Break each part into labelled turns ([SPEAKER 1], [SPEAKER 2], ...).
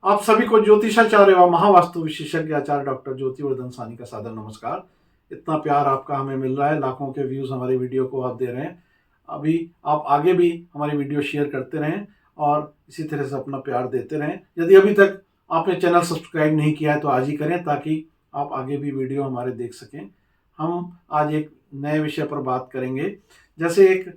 [SPEAKER 1] आप सभी को ज्योतिषाचार्य व महावास्तु विशेषज्ञ आचार्य डॉक्टर ज्योतिवर्धन सानी का सादर नमस्कार। इतना प्यार आपका हमें मिल रहा है, लाखों के व्यूज़ हमारी वीडियो को आप दे रहे हैं। अभी आप आगे भी हमारी वीडियो शेयर करते रहें और इसी तरह से अपना प्यार देते रहें। यदि अभी तक आपने चैनल सब्सक्राइब नहीं किया है तो आज ही करें, ताकि आप आगे भी वीडियो हमारे देख सकें। हम आज एक नए विषय पर बात करेंगे। जैसे एक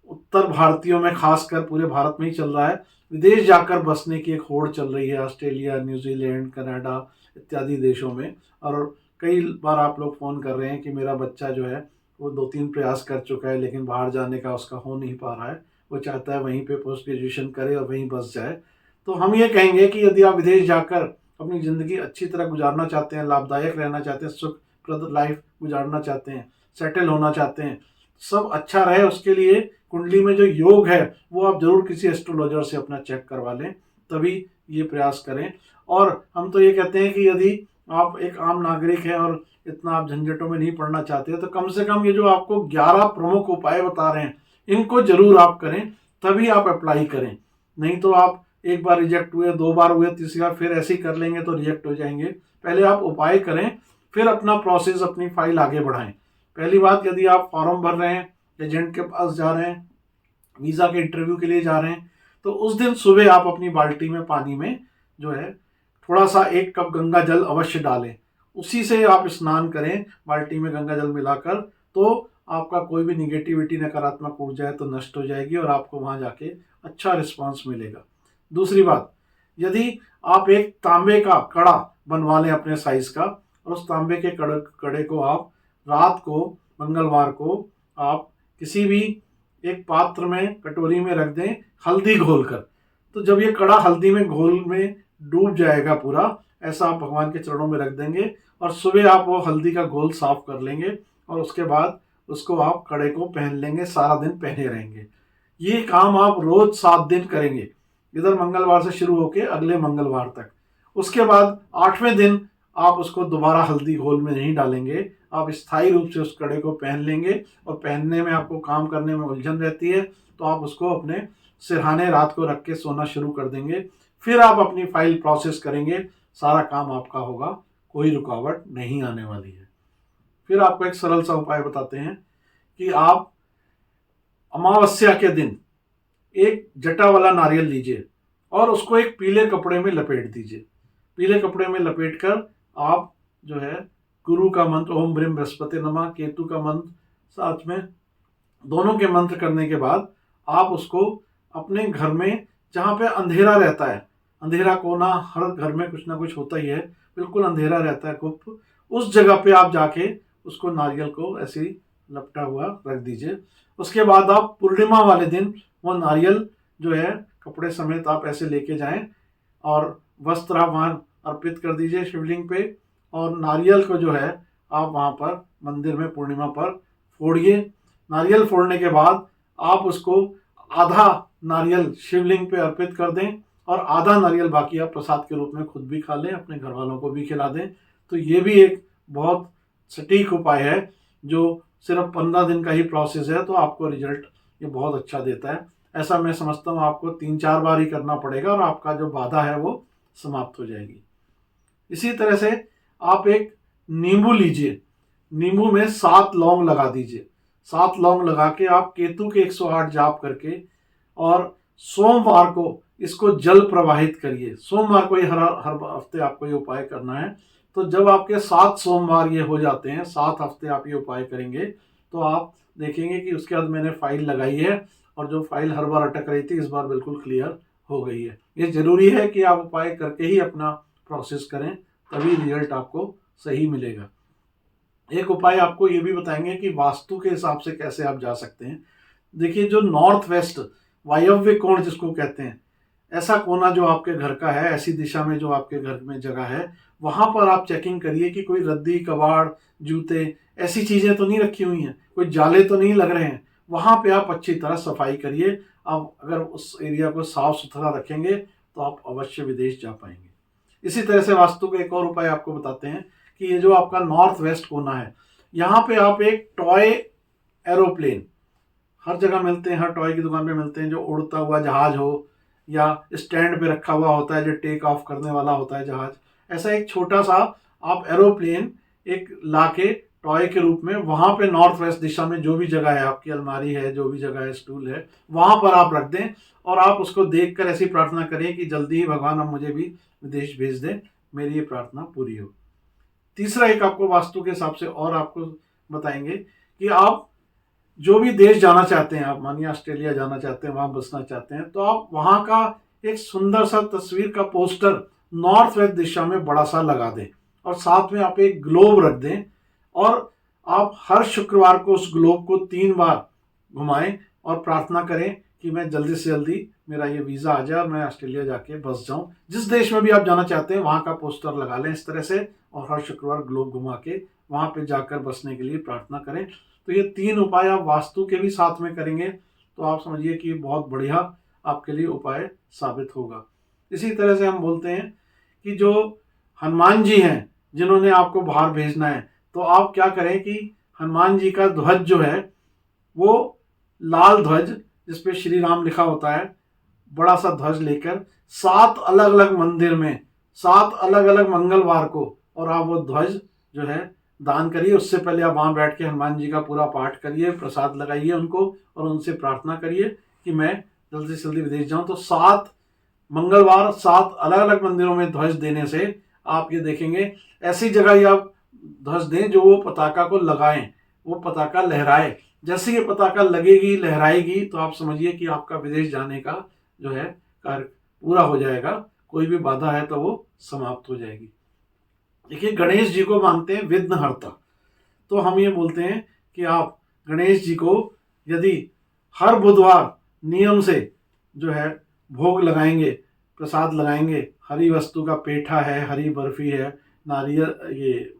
[SPEAKER 1] उत्तर भारतीयों में, खासकर पूरे भारत में ही चल रहा है, विदेश जाकर बसने की एक होड़ चल रही है। ऑस्ट्रेलिया, न्यूजीलैंड, कनाडा इत्यादि देशों में। और कई बार आप लोग फ़ोन कर रहे हैं कि मेरा बच्चा जो है वो 2-3 प्रयास कर चुका है, लेकिन बाहर जाने का उसका हो नहीं पा रहा है। वो चाहता है वहीं पे पोस्ट ग्रेजुएशन करे और वहीं बस जाए। तो हम ये कहेंगे कि यदि आप विदेश जाकर अपनी ज़िंदगी अच्छी तरह गुजारना चाहते हैं, लाभदायक रहना चाहते हैं, सुखप्रद लाइफ गुजारना चाहते हैं, सेटल होना चाहते हैं, सब अच्छा रहे, उसके लिए कुंडली में जो योग है वो आप जरूर किसी एस्ट्रोलॉजर से अपना चेक करवा लें, तभी ये प्रयास करें। और हम तो ये कहते हैं कि यदि आप एक आम नागरिक हैं और इतना आप झंझटों में नहीं पड़ना चाहते, तो कम से कम ये जो आपको 11 प्रमुख उपाय बता रहे हैं इनको जरूर आप करें, तभी आप अप्लाई करें। नहीं तो आप एक बार रिजेक्ट हुए, 2 बार हुए, तीसरी बार फिर ऐसे ही कर लेंगे तो रिजेक्ट हो जाएंगे। पहले आप उपाय करें, फिर अपना प्रोसेस, अपनी फाइल आगे बढ़ाएं। पहली बात, यदि आप फॉर्म भर रहे हैं, एजेंट के पास जा रहे हैं, वीज़ा के इंटरव्यू के लिए जा रहे हैं, तो उस दिन सुबह आप अपनी बाल्टी में पानी में जो है थोड़ा सा 1 कप गंगा जल अवश्य डालें। उसी से आप स्नान करें बाल्टी में गंगा जल मिलाकर, तो आपका कोई भी निगेटिविटी, नकारात्मक ऊर्जा है तो नष्ट हो जाएगी और आपको वहाँ जाके अच्छा रिस्पांस मिलेगा। दूसरी बात, यदि आप एक तांबे का कड़ा बनवा लें अपने साइज का, और उस तांबे के कड़े को आप रात को, मंगलवार को, आप किसी भी एक पात्र में, कटोरी में रख दें, हल्दी घोलकर। तो जब ये कड़ा हल्दी में घोल में डूब जाएगा पूरा, ऐसा आप भगवान के चरणों में रख देंगे और सुबह आप वो हल्दी का घोल साफ कर लेंगे और उसके बाद उसको आप कड़े को पहन लेंगे, सारा दिन पहने रहेंगे। ये काम आप रोज 7 दिन करेंगे, इधर मंगलवार से शुरू होकर अगले मंगलवार तक। उसके बाद 8वें दिन आप उसको दोबारा हल्दी घोल में नहीं डालेंगे, आप स्थायी रूप से उस कड़े को पहन लेंगे। और पहनने में आपको काम करने में उलझन रहती है, तो आप उसको अपने सिरहाने रात को रख के सोना शुरू कर देंगे। फिर आप अपनी फाइल प्रोसेस करेंगे, सारा काम आपका होगा, कोई रुकावट नहीं आने वाली है। फिर आपको एक सरल सा उपाय बताते हैं कि आप अमावस्या के दिन एक जटा वाला नारियल लीजिए और उसको एक पीले कपड़े में लपेट दीजिए। पीले कपड़े में लपेट कर आप जो है गुरु का मंत्र, ओम ब्रीम बृहस्पति नमः, केतु का मंत्र, साथ में दोनों के मंत्र करने के बाद आप उसको अपने घर में, जहाँ पे अंधेरा रहता है, अंधेरा कोना हर घर में कुछ ना कुछ होता ही है, बिल्कुल अंधेरा रहता है गुप्त, उस जगह पे आप जाके उसको, नारियल को ऐसे ही लपटा हुआ रख दीजिए। उसके बाद आप पूर्णिमा वाले दिन वो नारियल जो है कपड़े समेत आप ऐसे लेके जाएं और वस्त्र आप वहाँ अर्पित कर दीजिए शिवलिंग पे। और नारियल को जो है आप वहाँ पर मंदिर में पूर्णिमा पर फोड़िए। नारियल फोड़ने के बाद आप उसको आधा नारियल शिवलिंग पे अर्पित कर दें और आधा नारियल बाकी आप प्रसाद के रूप में खुद भी खा लें, अपने घर वालों को भी खिला दें। तो ये भी एक बहुत सटीक उपाय है, जो सिर्फ 15 दिन का ही प्रोसेस है, तो आपको रिजल्ट ये बहुत अच्छा देता है। ऐसा मैं समझता हूँ आपको 3-4 बार ही करना पड़ेगा और आपका जो बाधा है वो समाप्त हो जाएगी। इसी तरह से आप एक नींबू लीजिए, नींबू में 7 लौंग लगा दीजिए। 7 लौंग लगा के आप केतु के 108 जाप करके, और सोमवार को इसको जल प्रवाहित करिए। सोमवार को ही हर हर हफ्ते आपको ये उपाय करना है। तो जब आपके 7 सोमवार ये हो जाते हैं, 7 हफ्ते आप ये उपाय करेंगे, तो आप देखेंगे कि उसके बाद मैंने फाइल लगाई है और जो फाइल हर बार अटक रही थी, इस बार बिल्कुल क्लियर हो गई है। ये जरूरी है कि आप उपाय करके ही अपना प्रोसेस करें, तभी रिजल्ट आपको सही मिलेगा। एक उपाय आपको ये भी बताएंगे कि वास्तु के हिसाब से कैसे आप जा सकते हैं। देखिए, जो नॉर्थ वेस्ट, वायव्य कोण जिसको कहते हैं, ऐसा कोना जो आपके घर का है, ऐसी दिशा में जो आपके घर में जगह है, वहां पर आप चेकिंग करिए कि कोई रद्दी, कबाड़, जूते, ऐसी चीजें तो नहीं रखी हुई हैं, कोई जाले तो नहीं लग रहे हैं। वहां पे आप अच्छी तरह सफाई करिए। आप अगर उस एरिया को साफ सुथरा रखेंगे तो आप अवश्य विदेश जा पाएंगे। इसी तरह से वास्तु का एक और उपाय आपको बताते हैं कि ये जो आपका नॉर्थ वेस्ट कोना है, यहाँ पे आप एक टॉय एरोप्लेन, हर जगह मिलते हैं, हर टॉय की दुकान पे मिलते हैं, जो उड़ता हुआ जहाज हो, या स्टैंड पे रखा हुआ होता है जो टेक ऑफ करने वाला होता है जहाज, ऐसा एक छोटा सा आप एरोप्लेन एक लाके टॉय के रूप में वहां पे नॉर्थ वेस्ट दिशा में जो भी जगह है, आपकी अलमारी है, जो भी जगह है, स्टूल है, वहां पर आप रख दें और आप उसको देखकर ऐसी प्रार्थना करें कि जल्दी ही भगवान अब मुझे भी विदेश भेज दें, मेरी ये प्रार्थना पूरी हो। तीसरा एक आपको वास्तु के हिसाब से और आपको बताएंगे कि आप जो भी देश जाना चाहते हैं, आप मानिए ऑस्ट्रेलिया जाना चाहते हैं, वहां बसना चाहते हैं, तो आप वहां का एक सुंदर सा तस्वीर का पोस्टर नॉर्थ वेस्ट दिशा में बड़ा सा लगा दें और साथ में आप एक ग्लोब रख दें और आप हर शुक्रवार को उस ग्लोब को 3 बार घुमाएं और प्रार्थना करें कि मैं जल्दी से जल्दी मेरा ये वीज़ा आ जाए और मैं ऑस्ट्रेलिया जाके बस जाऊं। जिस देश में भी आप जाना चाहते हैं वहां का पोस्टर लगा लें इस तरह से और हर शुक्रवार ग्लोब घुमा के वहां पे जाकर बसने के लिए प्रार्थना करें। तो ये 3 उपाय आप वास्तु के भी साथ में करेंगे तो आप समझिए कि बहुत बढ़िया आपके लिए उपाय साबित होगा। इसी तरह से हम बोलते हैं कि जो हनुमान जी हैं जिन्होंने आपको बाहर भेजना है, तो आप क्या करें कि हनुमान जी का ध्वज जो है वो लाल ध्वज जिसपे श्री राम लिखा होता है, बड़ा सा ध्वज लेकर 7 अलग अलग मंदिर में 7 अलग अलग मंगलवार को और आप वो ध्वज जो है दान करिए। उससे पहले आप वहां बैठ के हनुमान जी का पूरा पाठ करिए, प्रसाद लगाइए उनको और उनसे प्रार्थना करिए कि मैं जल्दी से जल्दी विदेश जाऊं। तो 7 मंगलवार 7 अलग अलग मंदिरों में ध्वज देने से आप ये देखेंगे, ऐसी जगह ही आप ध्वज दें जो वो पताका को लगाएं, वो पताका लहराए। जैसे ये पताका लगेगी लहराएगी तो आप समझिए कि आपका विदेश जाने का जो है कार्य पूरा हो जाएगा, कोई भी बाधा है तो वो समाप्त हो जाएगी। देखिए गणेश जी को मानते हैं विघ्नहर्ता, तो हम ये बोलते हैं कि आप गणेश जी को यदि हर बुधवार नियम से जो है भोग लगाएंगे, प्रसाद लगाएंगे, हरी वस्तु का पेठा है, हरी बर्फी है, नारियल, ये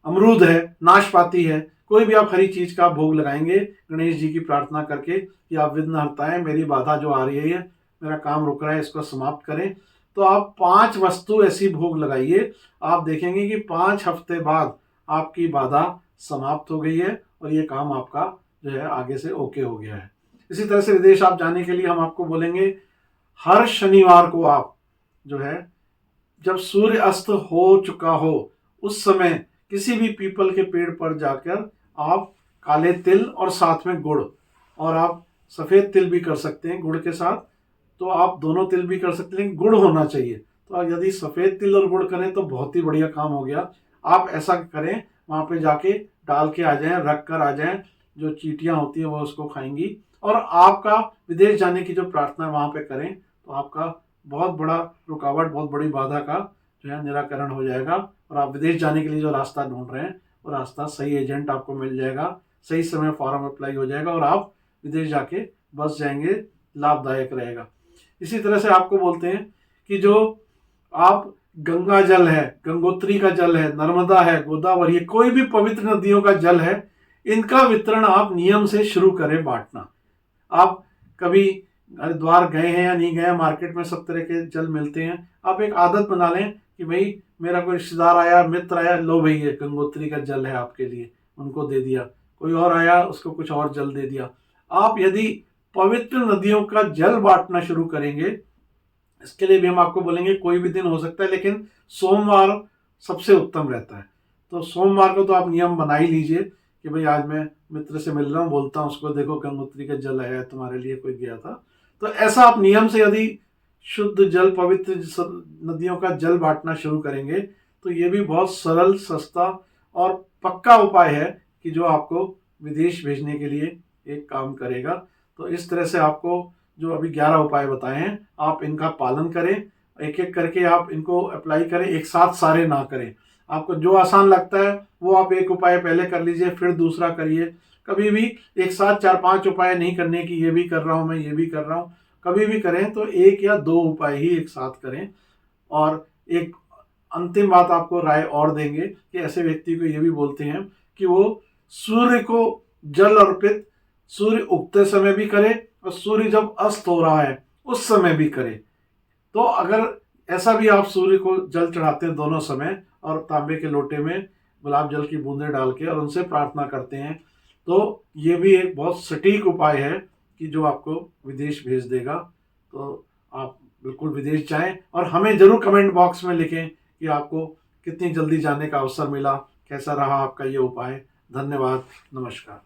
[SPEAKER 1] अमरूद है, नाशपाती है, कोई भी आप हरी चीज का भोग लगाएंगे गणेश जी की प्रार्थना करके कि आप विघ्नहर्ता है, मेरी बाधा जो आ रही है, मेरा काम रुक रहा है, इसको समाप्त करें। तो आप 5 वस्तु ऐसी भोग लगाइए, आप देखेंगे कि 5 हफ्ते बाद आपकी बाधा समाप्त हो गई है और ये काम आपका जो है आगे से ओके हो गया है। इसी तरह से विदेश आप जाने के लिए हम आपको बोलेंगे हर शनिवार को आप जो है जब सूर्य अस्त हो चुका हो उस समय किसी भी पीपल के पेड़ पर जाकर आप काले तिल और साथ में गुड़, और आप सफेद तिल भी कर सकते हैं गुड़ के साथ, तो आप दोनों तिल भी कर सकते हैं, गुड़ होना चाहिए। तो यदि सफेद तिल और गुड़ करें तो बहुत ही बढ़िया काम हो गया। आप ऐसा करें, वहां पे जाके डाल के आ जाएं, रख कर आ जाएं, जो चींटियां होती हैं वो उसको खाएंगी और आपका विदेश जाने की जो प्रार्थना वहां पे करें तो आपका बहुत बड़ा रुकावट, बहुत बड़ी बाधा का जो है निराकरण हो जाएगा और आप विदेश जाने के लिए जो रास्ता ढूंढ रहे हैं वो रास्ता सही एजेंट आपको मिल जाएगा, सही समय फॉर्म अप्लाई हो जाएगा और आप विदेश जाके बस जाएंगे, लाभदायक रहेगा। इसी तरह से आपको बोलते हैं कि जो आप गंगा जल है, गंगोत्री का जल है, नर्मदा है, गोदावरी है, कोई भी पवित्र नदियों का जल है, इनका वितरण आप नियम से शुरू करें बांटना। आप कभी हरिद्वार गए हैं या नहीं गए, मार्केट में सब तरह के जल मिलते हैं, आप एक आदत बना लें कि भाई मेरा कोई रिश्तेदार आया, मित्र आया, लो भाई ये गंगोत्री का जल है आपके लिए, उनको दे दिया, कोई और आया उसको कुछ और जल दे दिया। आप यदि पवित्र नदियों का जल बांटना शुरू करेंगे, इसके लिए भी हम आपको बोलेंगे कोई भी दिन हो सकता है लेकिन सोमवार सबसे उत्तम रहता है। तो सोमवार को तो आप नियम बना ही लीजिए कि भाई आज मैं मित्र से मिल रहा हूँ, बोलता हूँ उसको देखो गंगोत्री का जल आया है तुम्हारे लिए, कोई गया था। तो ऐसा आप नियम से यदि शुद्ध जल, पवित्र नदियों का जल बांटना शुरू करेंगे तो ये भी बहुत सरल, सस्ता और पक्का उपाय है कि जो आपको विदेश भेजने के लिए एक काम करेगा। तो इस तरह से आपको जो अभी 11 उपाय बताए हैं आप इनका पालन करें, एक एक करके आप इनको अप्लाई करें, एक साथ सारे ना करें। आपको जो आसान लगता है वो आप एक उपाय पहले कर लीजिए, फिर दूसरा करिए। कभी भी एक साथ 4-5 उपाय नहीं करने की, ये भी कर रहा हूँ मैं, ये भी कर रहा हूँ, कभी भी करें तो 1 या 2 उपाय ही एक साथ करें। और एक अंतिम बात आपको राय और देंगे कि ऐसे व्यक्ति को ये भी बोलते हैं कि वो सूर्य को जल अर्पित सूर्य उगते समय भी करे और सूर्य जब अस्त हो रहा है उस समय भी करे। तो अगर ऐसा भी आप सूर्य को जल चढ़ाते हैं दोनों समय और तांबे के लोटे में गुलाब जल की बूंदें डाल के और उनसे प्रार्थना करते हैं, तो ये भी एक बहुत सटीक उपाय है कि जो आपको विदेश भेज देगा। तो आप बिल्कुल विदेश जाएं और हमें जरूर कमेंट बॉक्स में लिखें कि आपको कितनी जल्दी जाने का अवसर मिला, कैसा रहा आपका ये उपाय। धन्यवाद, नमस्कार।